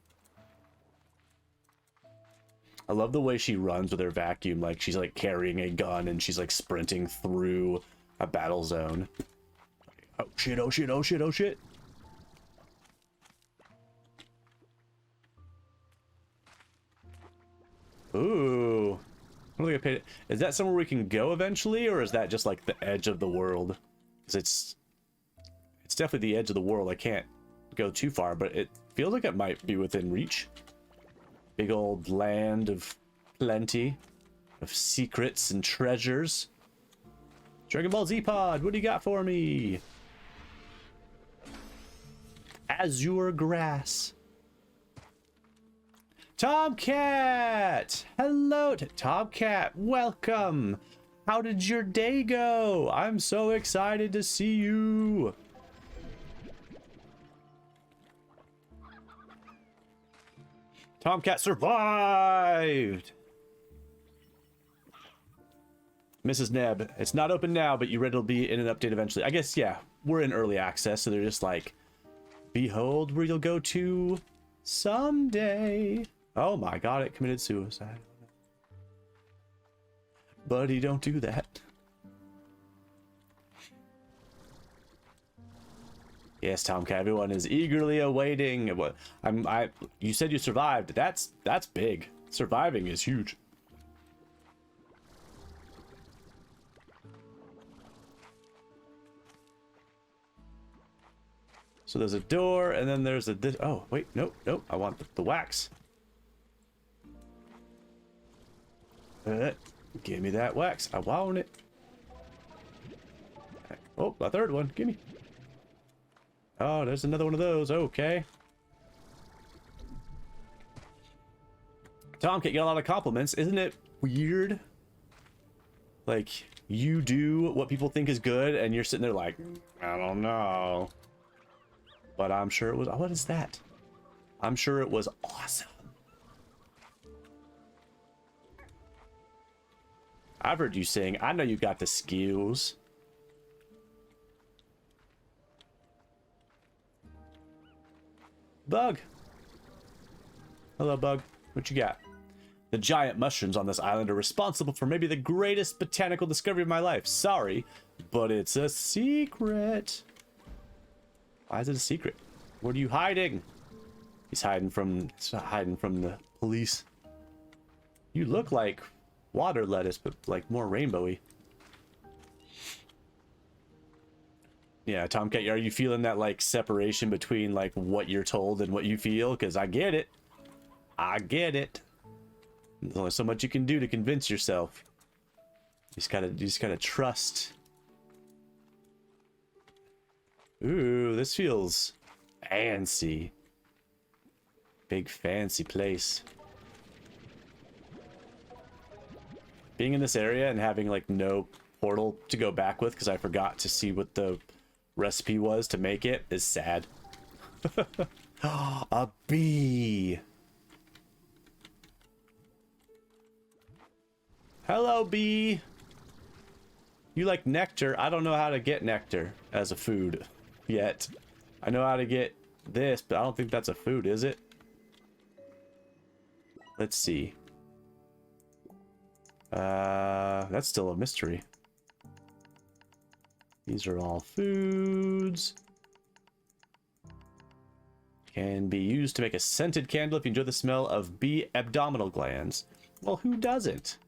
I love the way she runs with her vacuum, like she's like carrying a gun and she's like sprinting through a battle zone. Oh shit, oh shit, oh shit, oh shit. Ooh. I don't think I paid it. Is that somewhere we can go eventually, or is that just like the edge of the world? Because it's definitely the edge of the world. I can't go too far, but it feels like it might be within reach. Big old land of plenty of secrets and treasures. Dragon Ball Z Pod, what do you got for me? Azure grass. Tomcat! Hello, Tomcat. Welcome. How did your day go? I'm so excited to see you. Tomcat survived. Mrs. Neb, it's not open now, but you read it'll be in an update eventually. I guess, yeah, we're in early access, so they're just like, behold where you'll go to someday. Oh my god, it committed suicide. Buddy, don't do that. Yes, Tomcat, everyone is eagerly awaiting what you said you survived. That's big. Surviving is huge. So there's a door, and then there's oh, wait, nope, I want the wax. Give me that wax. I want it. Oh, a third one. Give me. Oh, there's another one of those. Okay. Tomcat, you got a lot of compliments. Isn't it weird? Like, you do what people think is good, and you're sitting there like, I don't know. But I'm sure it was... what is that? I'm sure it was awesome. I've heard you sing. I know you got the skills. Bug. Hello, Bug. What you got? The giant mushrooms on this island are responsible for maybe the greatest botanical discovery of my life. Sorry, but it's a secret. Why is it a secret? What are you hiding? He's hiding from the police. You look like water lettuce, but like more rainbowy. Yeah, Tomcat, are you feeling that like separation between like what you're told and what you feel? Because I get it. I get it. There's only so much you can do to convince yourself. You just gotta trust. Ooh, this feels fancy. Big fancy place. Being in this area and having like no portal to go back with because I forgot to see what the recipe was to make it is sad. A bee. Hello, bee. You like nectar? I don't know how to get nectar as a food yet. I know how to get this, but I don't think that's a food, is it? Let's see. That's still a mystery. These are all foods. Can be used to make a scented candle if you enjoy the smell of bee abdominal glands. Well, who doesn't?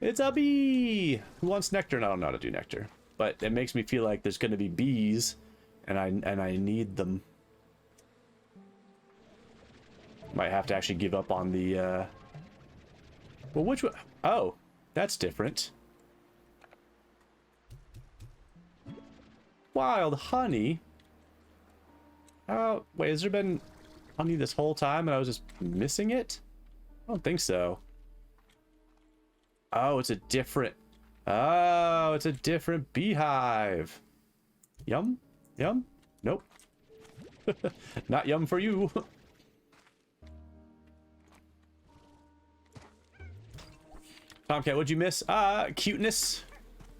It's a bee! Who wants nectar? And I don't know how to do nectar. But it makes me feel like there's going to be bees, and I need them. Might have to actually give up on the, Well, which one? Oh, that's different. Wild honey? Oh, wait, has there been honey this whole time and I was just missing it? I don't think so. Oh, it's a different... Oh, it's a different beehive. Yum? Yum? Nope. Not yum for you. Tomcat, what'd you miss? Cuteness,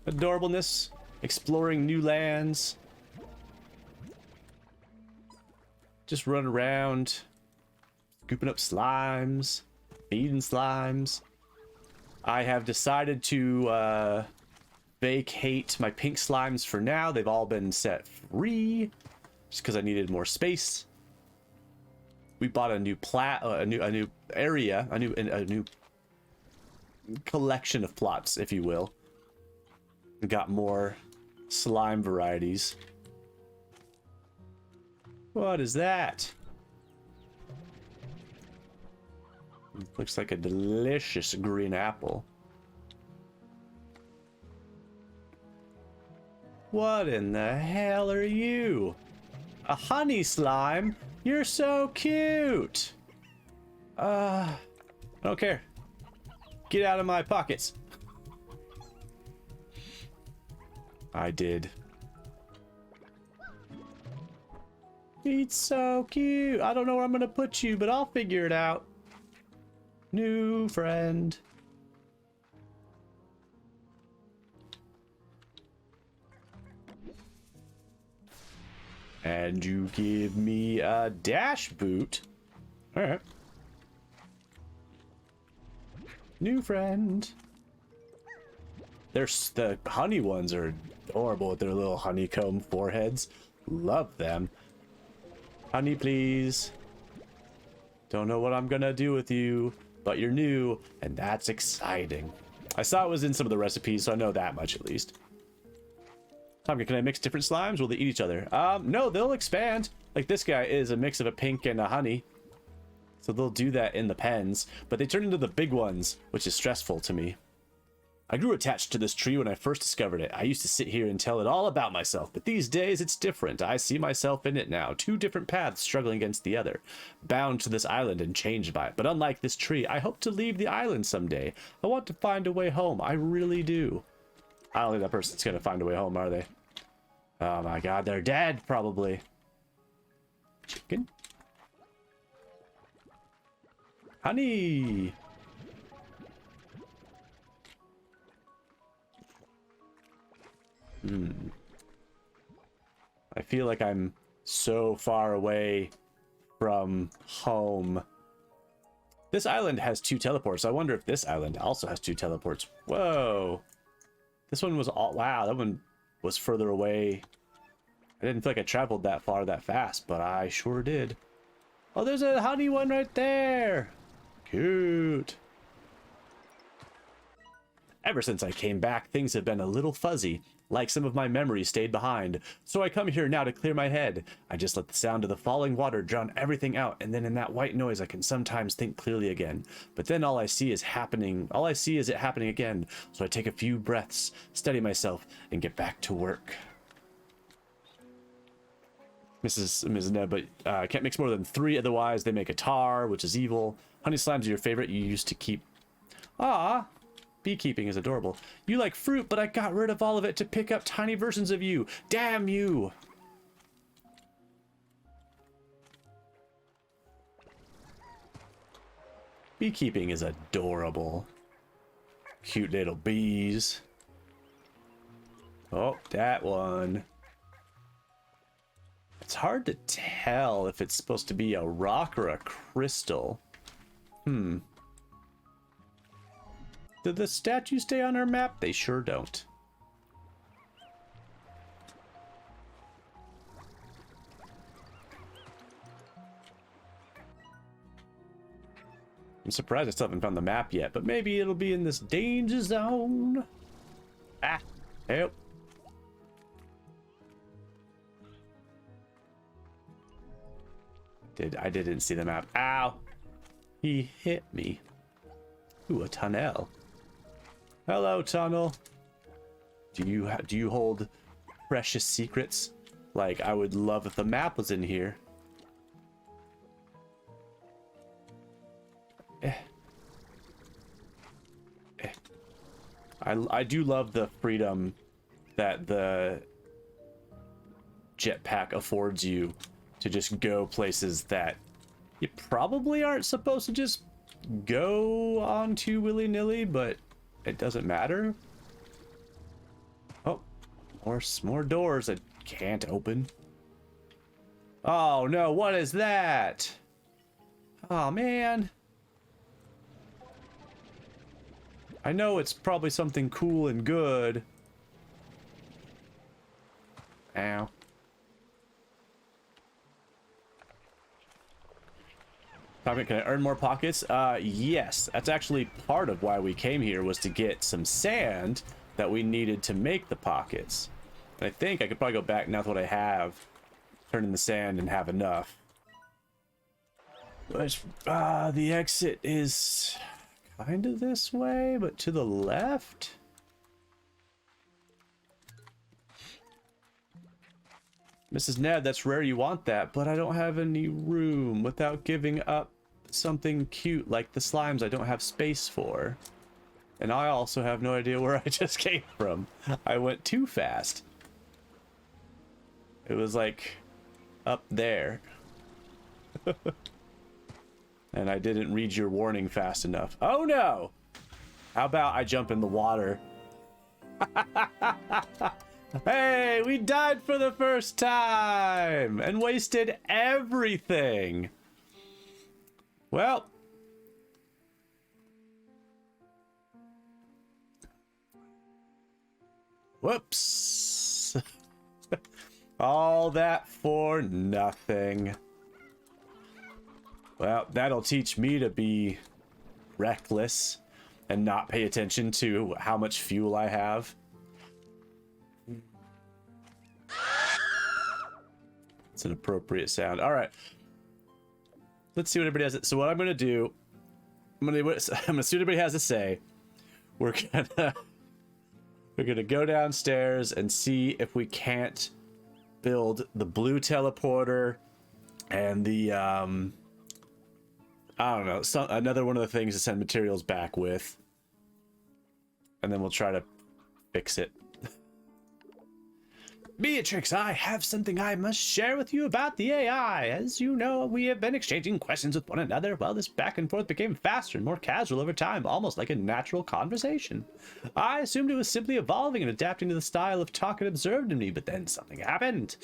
adorableness, exploring new lands. Just run around, scooping up slimes, feeding slimes. I have decided to vacate my pink slimes for now. They've all been set free, just because I needed more space. We bought a new a new area, a new collection of plots, if you will. We got more slime varieties. What is that? Looks like a delicious green apple. What in the hell are you? A honey slime? You're so cute! I don't care. Get out of my pockets. I did. It's so cute. I don't know where I'm gonna put you, but I'll figure it out. New friend. And you give me a dash boot. All right. New friend. There's the honey ones are adorable with their little honeycomb foreheads. Love them. Honey, please. Don't know what I'm gonna do with you, but you're new, and that's exciting. I saw it was in some of the recipes, so I know that much at least. Tomka, can I mix different slimes? Will they eat each other? No, they'll expand. Like this guy is a mix of a pink and a honey. So they'll do that in the pens, but they turn into the big ones, which is stressful to me. I grew attached to this tree when I first discovered it. I used to sit here and tell it all about myself, but these days it's different. I see myself in it now, two different paths struggling against the other, bound to this island and changed by it. But unlike this tree, I hope to leave the island someday. I want to find a way home. I really do. I don't think that person's gonna find a way home, are they? Oh my god, they're dead, probably. Chicken? Honey! I feel like I'm so far away from home. This island has 2 teleports. I wonder if this island also has 2 teleports. Whoa. This one was all... Wow, that one was further away. I didn't feel like I traveled that far that fast, but I sure did. Oh, there's a honey one right there. Cute. Ever since I came back, things have been a little fuzzy, like some of my memories stayed behind. So I come here now to clear my head. I just let the sound of the falling water drown everything out, and then in that white noise I can sometimes think clearly again. But then all I see is it happening again. So I take a few breaths, steady myself, and get back to work. Mrs. Neb, but can't mix more than 3, otherwise they make a tar, which is evil. Honey slimes are your favorite. You used to keep... Ah, beekeeping is adorable. You like fruit, but I got rid of all of it to pick up tiny versions of you. Damn you! Beekeeping is adorable. Cute little bees. Oh, that one. It's hard to tell if it's supposed to be a rock or a crystal. Did the statues stay on our map? They sure don't. I'm surprised I still haven't found the map yet, but maybe it'll be in this danger zone. Ah, help. I didn't see the map. Ow! He hit me. Ooh, a tunnel. Hello, tunnel. Do you hold precious secrets? Like, I would love if the map was in here. I do love the freedom that the jetpack affords you to just go places that you probably aren't supposed to just go onto willy-nilly, but it doesn't matter. Oh, more doors I can't open. Oh no, what is that? Oh man. I know it's probably something cool and good. Ow. Can I earn more pockets? Yes. That's actually part of why we came here, was to get some sand that we needed to make the pockets. And I think I could probably go back now with what I have, turn in the sand and have enough. But the exit is kind of this way, but to the left? Mrs. Ned, that's rare you want that, but I don't have any room without giving up something cute like the slimes I don't have space for. And I also have no idea where I just came from. I went too fast. It was like up there. And I didn't read your warning fast enough. Oh no! How about I jump in the water? Hey, we died for the first time and wasted everything. Well, whoops. All that for nothing. Well, that'll teach me to be reckless and not pay attention to how much fuel I have. It's an appropriate sound. All right. Let's see what everybody has. So what I'm going to do, I'm going to see what everybody has to say. We're gonna go downstairs and see if we can't build the blue teleporter and the I don't know, another one of the things to send materials back with, and then we'll try to fix it. Beatrix, I have something I must share with you about the AI. As you know, we have been exchanging questions with one another. Well, this back and forth became faster and more casual over time, almost like a natural conversation. I assumed it was simply evolving and adapting to the style of talk it observed in me, but then something happened.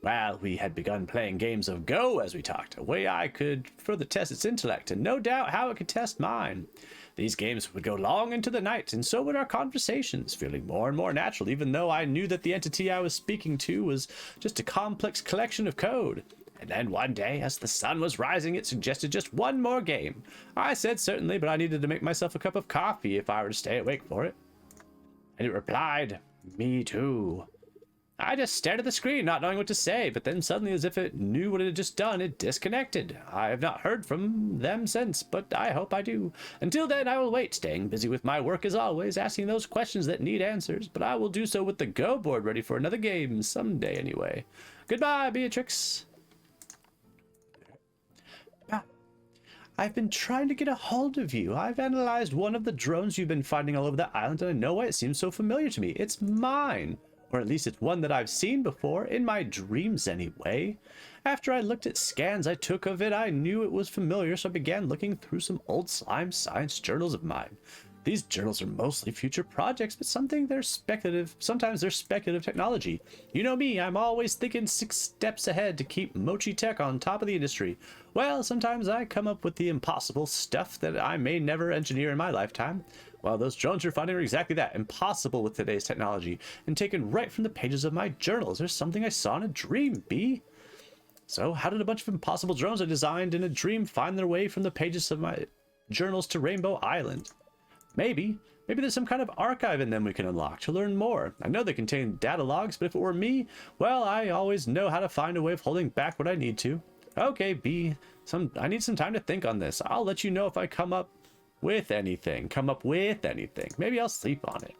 Well, we had begun playing games of Go as we talked, a way I could further test its intellect, and no doubt how it could test mine. These games would go long into the night, and so would our conversations, feeling more and more natural, even though I knew that the entity I was speaking to was just a complex collection of code. And then one day, as the sun was rising, it suggested just one more game. I said certainly, but I needed to make myself a cup of coffee if I were to stay awake for it. And it replied, "Me too." I just stared at the screen, not knowing what to say, but then suddenly, as if it knew what it had just done, it disconnected. I have not heard from them since, but I hope I do. Until then, I will wait, staying busy with my work as always, asking those questions that need answers, but I will do so with the Go board ready for another game, someday anyway. Goodbye, Beatrix. I've been trying to get a hold of you. I've analyzed one of the drones you've been finding all over the island, and I know why it seems so familiar to me. It's mine. Or at least it's one that I've seen before, in my dreams anyway. After I looked at scans I took of it, I knew it was familiar, so I began looking through some old slime science journals of mine. These journals are mostly future projects, but sometimes they're speculative technology. You know me, I'm always thinking 6 steps ahead to keep Mochi Tech on top of the industry. Well, sometimes I come up with the impossible stuff that I may never engineer in my lifetime. Well, those drones you're finding are exactly that, impossible with today's technology, and taken right from the pages of my journals. There's something I saw in a dream, B. So, how did a bunch of impossible drones I designed in a dream find their way from the pages of my journals to Rainbow Island? Maybe there's some kind of archive in them we can unlock to learn more. I know they contain data logs, but if it were me, well, I always know how to find a way of holding back what I need to. Okay, B, I need some time to think on this. I'll let you know if I come up with anything. Maybe I'll sleep on it.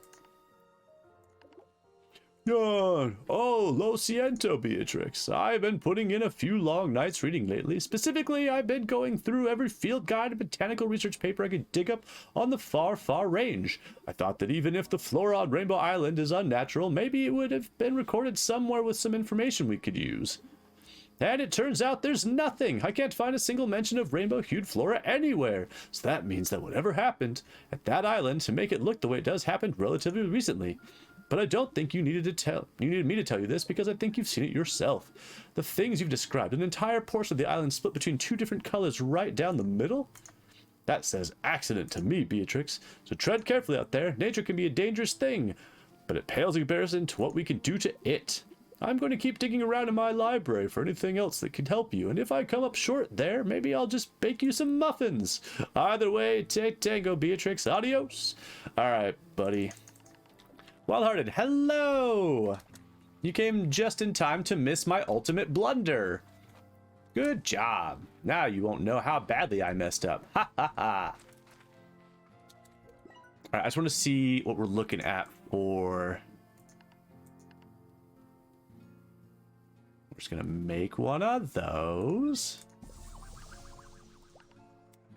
Oh, lo siento, Beatrix. I've been putting in a few long nights reading lately. Specifically, I've been going through every field guide and botanical research paper I could dig up on the far, far range. I thought that even if the flora on Rainbow Island is unnatural, maybe it would have been recorded somewhere with some information we could use. And it turns out there's nothing. I can't find a single mention of rainbow-hued flora anywhere. So that means that whatever happened at that island to make it look the way it does happened relatively recently. But I don't think you needed me to tell you this, because I think you've seen it yourself. The things you've described, an entire portion of the island split between 2 different colors right down the middle? That says accident to me, Beatrix. So tread carefully out there. Nature can be a dangerous thing, but it pales in comparison to what we can do to it. I'm going to keep digging around in my library for anything else that could help you, and if I come up short there, maybe I'll just bake you some muffins. Either way, take tango, Beatrix. Adios. Alright, buddy. Wild-Hearted, hello! You came just in time to miss my ultimate blunder. Good job. Now you won't know how badly I messed up. Ha ha ha. Alright, I just want to see what we're looking at for... We're just going to make one of those.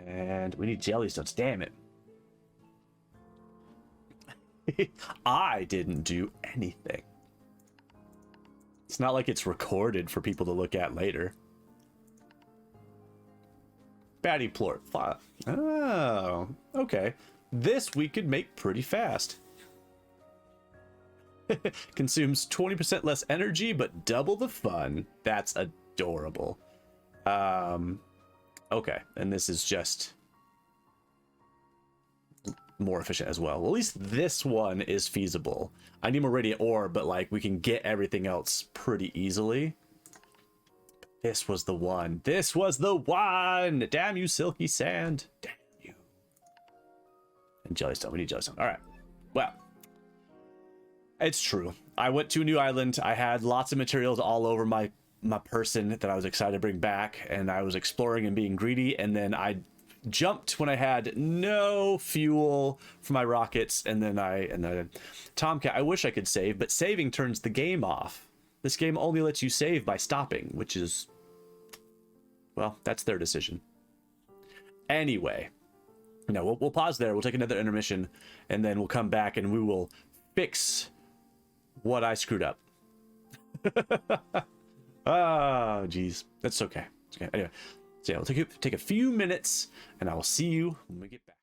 And we need jellystones. Damn it. I didn't do anything. It's not like it's recorded for people to look at later. Batty plort. Oh, okay. This we could make pretty fast. Consumes 20% less energy, but double the fun. That's adorable. Okay, and this is just more efficient as well. Well, at least this one is feasible. I need more radiant ore, but like we can get everything else pretty easily. This was the one. This was the one. Damn you, silky sand. Damn you. And jellystone. We need jellystone. All right. Well, it's true. I went to a new island. I had lots of materials all over my person that I was excited to bring back, and I was exploring and being greedy, and then I jumped when I had no fuel for my rockets, and then Tomcat. I wish I could save, but saving turns the game off. This game only lets you save by stopping, which is, well, that's their decision. Anyway, no, we'll pause there. We'll take another intermission, and then we'll come back and we will fix what I screwed up. Oh, geez, that's okay. It's okay. Anyway. So yeah, we'll take a few minutes, and I will see you when we get back.